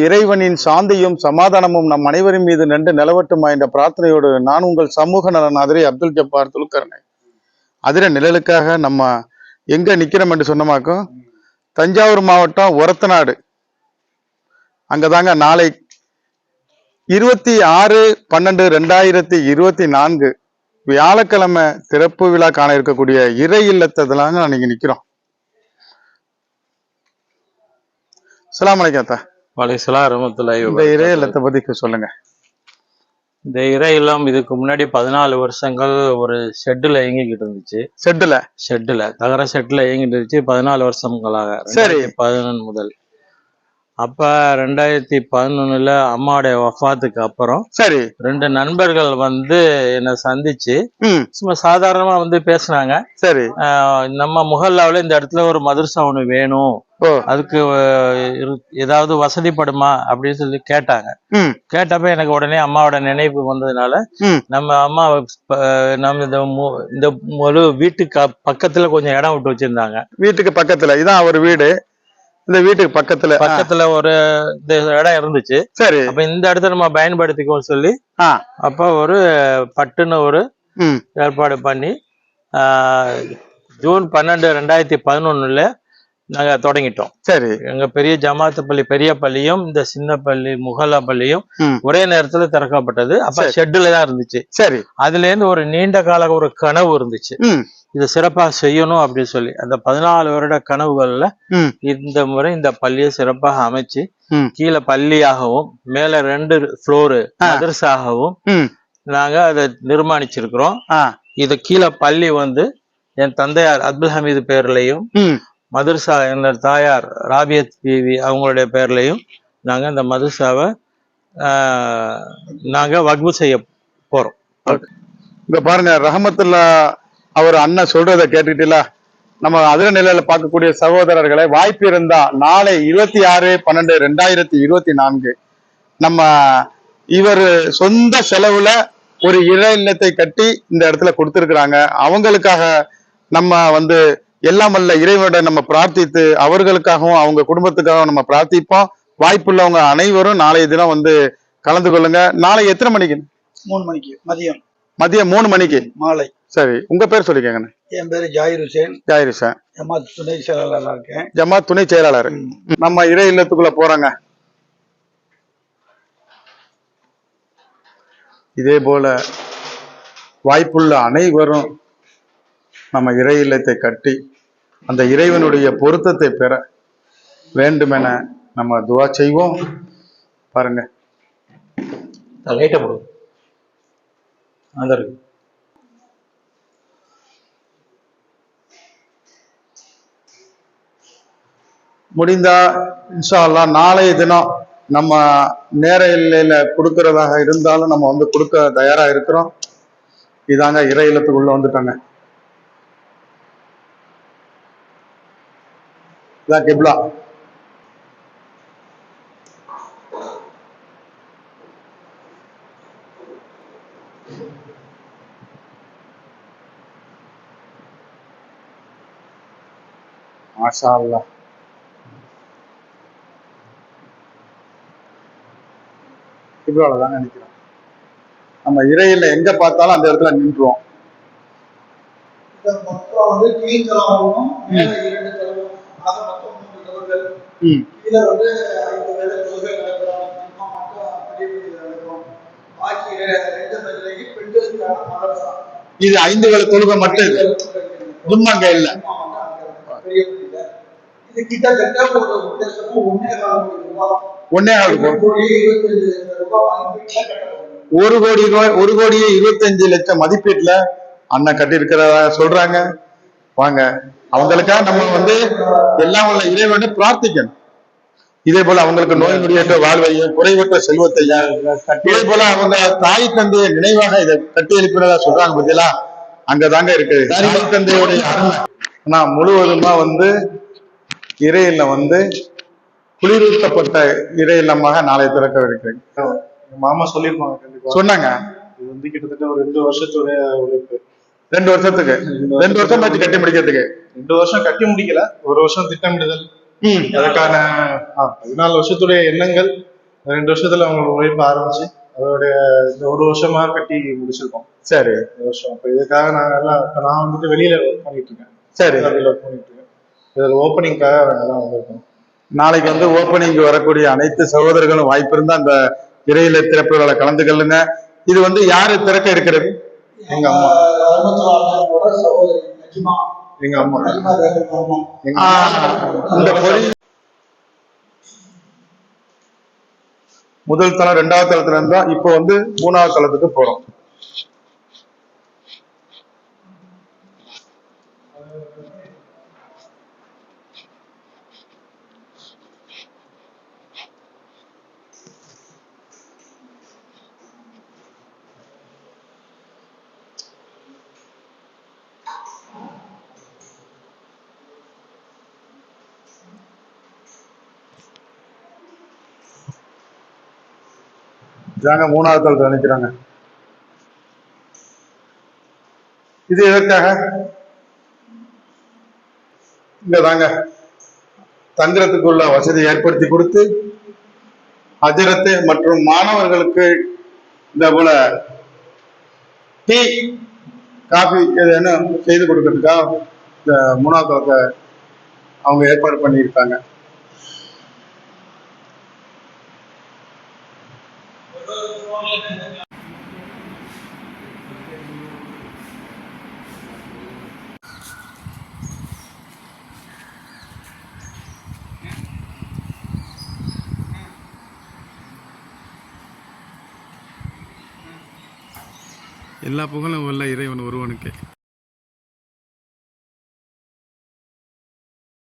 இறைவனின் சாந்தியும் சமாதானமும் நம் அனைவரின் மீது நின்று நிலவட்டுமா என்ற பிரார்த்தனையோடு நான் உங்கள் சமூக நலன் அதிரை அப்துல் ஜப்பார் துலுக்கர்னே. அதிர நிழலுக்காக நம்ம எங்க நிக்கிறோம் என்று சொன்னமாக்கும் தஞ்சாவூர் மாவட்டம் ஒரத்தநாடு. அங்கதாங்க நாளை 26/12/2024 வியாழக்கிழமை திறப்பு விழா காண இருக்கக்கூடிய இறை இல்லத்ததுலாங்க அன்னைக்கு நிக்கிறோம். அஸ்ஸலாமு அலைக்கும் அத்தா. வலைசலாம் ரஹ்மத்துல்லாஹி இந்த இறை இல்லத்தை பத்தி சொல்லுங்க. இந்த இறை இல்லம் இதுக்கு முன்னாடி 14 வருஷங்கள் ஒரு ஷெட்டுல இயங்கிக்கிட்டு இருந்துச்சு. ஷெட்டுல தகர ஷெட்ல இயங்கிட்டு இருந்துச்சு 14 வருஷங்களாக. 2011 முதல். அப்ப 2011 அம்மாவுடைய வஃபாத்துக்கு அப்புறம் சரி 2 நண்பர்கள் வந்து என்னை சந்திச்சு சும்மா சாதாரணமா வந்து பேசினாங்க. சரி நம்ம முஹல்லாவுல இந்த இடத்துல ஒரு மதரசா ஒண்ணு வேணும், அதுக்கு ஏதாவது வசதிப்படுமா அப்படின்னு சொல்லி கேட்டாங்க. கேட்டப்ப எனக்கு உடனே அம்மாவோட நினைவு வந்ததுனால நம்ம அம்மா நம்ம இந்த முழு வீட்டுக்கு பக்கத்துல கொஞ்சம் இடம் விட்டு வச்சிருந்தாங்க. வீட்டுக்கு பக்கத்துல இதான் ஒரு வீடு. இந்த வீட்டுக்கு பக்கத்துல ஒரு இந்த இடம் இருந்துச்சு. சரி அப்ப இந்த இடத்த நம்ம பயன்படுத்திக்கோ சொல்லி அப்ப ஒரு பட்டுன்னு ஒரு ஏற்பாடு பண்ணி ஜூன் 12, 2011 நாங்க தொடங்கிட்டோம். சரி எங்க பெரிய ஜமாத்து பள்ளி பெரிய பள்ளியும் இந்த சின்ன பள்ளி முஹல்லா பள்ளியும் ஒரே நேரத்துல திறக்கப்பட்டது. அப்ப ஷெட்டுல தான் இருந்துச்சு. சரி அதுல இருந்து ஒரு நீண்ட கால ஒரு கனவு இருந்துச்சு, இதை சிறப்பா செய்யணும் அப்படின்னு சொல்லி. அந்த 14 வருட கனவுகள்ல இந்த முறை இந்த பள்ளியை சிறப்பாக அமைச்சு கீழே பள்ளியாகவும் மேல 2 ஃப்ளோரு மதரசாகவும் நாங்க அதை நிர்மாணிச்சிருக்கிறோம். இது கீழே பள்ளி வந்து என் தந்தையார் அப்துல் ஹமீது பேர்லையும் மதரசா என் தாயார் ராபியத் பிவி அவங்களுடைய பேர்லையும் நாங்க இந்த மதரசாவை நாங்க வக்ஃபு செய்ய போறோம். இங்க பாருங்க ரஹமத்துல்லா அவர் அண்ணன் சொல்றதை கேட்டுக்கிட்டீங்களா? நம்ம அதிர நிலையில பார்க்கக்கூடிய சகோதரர்களை வாய்ப்பு இருந்தா நாளை 26/12/2024 நம்ம இவர் சொந்த செலவுல ஒரு இறை இல்லத்தை கட்டி இந்த இடத்துல கொடுத்துருக்குறாங்க. அவங்களுக்காக நம்ம வந்து எல்லாம் வல்ல இறைவனை நம்ம பிரார்த்தித்து அவர்களுக்காகவும் அவங்க குடும்பத்துக்காகவும் நம்ம பிரார்த்திப்போம். வாய்ப்புள்ளவங்க அனைவரும் நாளைய தினம் வந்து கலந்து கொள்ளுங்க. நாளை எத்தனை மணிக்கு? 3 மணிக்கு மதியம் 3 மணிக்கு மாலை. சரி உங்க பேர் சொல்லிக்கங்க. என் பேரு ஜாயிர் ஹுசேன். ஜமாத் துணை செயலாளராக இருக்கேன். ஜமாத் துணை செயலாளர். நம்ம இறை இல்லத்துக்குள்ள போறாங்க. இதே போல வாய்ப்புள்ள அனைவரும் நம்ம இறை இல்லத்தை கட்டி அந்த இறைவனுடைய பொருத்தத்தை பெற வேண்டுமென நம்ம துவா செய்வோம். பாருங்க முடிந்தா இன்ஷா அல்லாஹ் நாளைய தினம் நம்ம நேர இல்லையில கொடுக்கறதாக இருந்தாலும் நம்ம வந்து கொடுக்க தயாரா இருக்கிறோம். இதாங்க இறை இல்லத்துக்குள்ள வந்துட்டாங்க. இதான் கிப்லா. மாஷா அல்லாஹ். கிப்லால தான் நினைக்கிறோம். நம்ம இறையில எங்க பார்த்தாலும் அந்த இடத்துல நின்றுவோம். இது 5 வேளை தொழுகை மட்டும் துன்மாங்க இல்ல. இது கிட்டத்தட்ட ஒரு உத்தேசமும் 1.25 கோடியே 25 லட்சம் மதிப்பீட்டுல அண்ணன் கட்டி இருக்கிறதா சொல்றாங்க. வாங்க அவங்களுக்காக நம்ம வந்து எல்லாம் உள்ள இறைவனை பிரார்த்திக்கணும். இதே போல அவங்களுக்கு நோய் நொடியற்ற வாழ்வையும் குறைவற்ற செல்வத்தையும் இதே போல அவங்க தாய் தந்தைய நினைவாக இதை கட்டி எழுப்பினதா சொல்றாங்க. பத்தியெல்லாம் அங்கதாங்க இருக்கு தாய் தந்தையுடைய அருமை. ஆனா முழுவதுமா வந்து இறை இல்லம் வந்து குளிரூட்டப்பட்ட இறை இல்லமாக நாளை திறக்க இருக்கிறேன். மாமா சொல்லிருப்பாங்க. கண்டிப்பா சொன்னாங்க. இது வந்து கிட்டத்தட்ட ஒரு 2 வருஷத்துடைய உழைப்பு. 2 வருஷத்துக்கு 2 வருஷம் ஆச்சு கட்டி முடிக்கிறதுக்கு. 2 வருஷம் கட்டி முடிக்கல, 1 வருஷம் திட்டமிடுதல், அதுக்கான 14 வருஷத்துடைய எண்ணங்கள் 2 வருஷத்துல அவங்களோட உழைப்பு ஆரம்பிச்சு அதோடைய இந்த 1 வருஷமா கட்டி முடிச்சிருக்கோம். சரி இந்த வருஷம் இப்ப இதுக்காக நாங்க எல்லாம் இப்ப நான் வந்துட்டு வெளியில ஒர்க் பண்ணிட்டு இருக்கேன். சரி வெளியில ஒர்க் பண்ணிட்டு இருக்கேன். இதுல ஓப்பனிங்காக எல்லாம் வந்திருக்கோம். நாளைக்கு வந்து ஓப்பனிங் வரக்கூடிய அனைத்து சகோதரர்களும் வாய்ப்பு இருந்தா அந்த இறையில திறப்பு விழால கலந்துக்கலுங்க. இது வந்து யாரு திறக்க இருக்கிறது? எங்க அம்மா. எங்க அம்மா. இந்த பொறி முதல் தளம் 2வது தளத்துல இருந்தா இப்போ வந்து 3வது தளத்துக்கு போறோம். இதாங்க 3வது தளத்துல நிக்கிறாங்க. இது எதற்காக? இங்கதாங்க தங்குறதுக்குள்ள வசதி ஏற்படுத்தி கொடுத்து ஹஜரத்து மற்றும் மாணவர்களுக்கு இந்த போல டீ காஃபி எதுன்னு செய்து கொடுக்கறதுக்காக இந்த 3வது தளத்தை அவங்க ஏற்பாடு பண்ணியிருக்காங்க. எல்லா புகழும் உள்ள இறைவன் ஒருவனுக்கு.